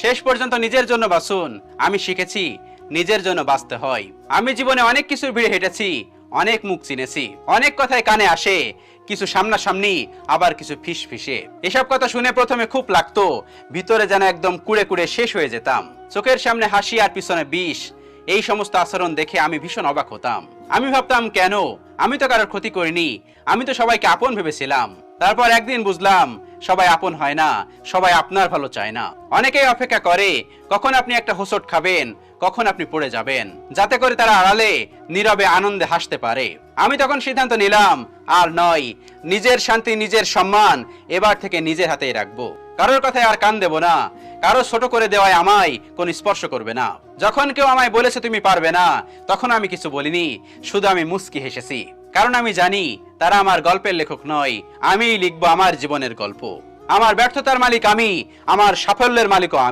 শেষ পর্যন্ত নিজের জন্য বাঁচুন। আমি শিখেছি নিজের জন্য বাঁচতে হয়। আমি জীবনে অনেক কিছুর ভিড়ে হেঁটেছি, অনেক মুখ চিনেছি, অনেক কথাই কানে আসে, কিছু সামনাসামনি, আবার কিছু ফিসফিসে। এসব কথা শুনে প্রথমে খুব লাগতো, ভিতরে যেন একদম কুড়ে কুড়ে শেষ হয়ে যেতাম। চোখের সামনে হাসি আর পিছনে বিষ, এই সমস্ত আচরণ দেখে আমি ভীষণ অবাক হতাম। আমি ভাবতাম, কেন? আমি তো কারোর ক্ষতি করিনি, আমি তো সবাইকে আপন ভেবেছিলাম। তারপর একদিন বুঝলাম, সবাই আপন হয় না, সবাই আপনার ভালো চায় না। অনেকেই অপেক্ষা করে কখন আপনি একটা হোঁচট খাবেন, কখন আপনি পড়ে যাবেন, যাতে করে তারা আড়ালে নীরবে আনন্দে হাসতে পারে। আমি তখন সিদ্ধান্ত নিলাম, আর নয়, নিজের শান্তি নিজের সম্মান এবার থেকে নিজের হাতেই রাখবো। কারোর কথায় আর কান দেব না, কারো ছোট করে দেওয়ায় আমায় কোন স্পর্শ করবে না। যখন কেউ আমায় বলেছে তুমি পারবে না, তখন আমি কিছু বলিনি, শুধু আমি মুস্কি হেসেছি। কারণ আমি জানি তারা আমার গল্পের লেখক নয়, আমিই লিখবো আমার জীবনের গল্প। আমার ব্যর্থতার মালিক আমি, আমার সাফল্যের মালিকও আমি।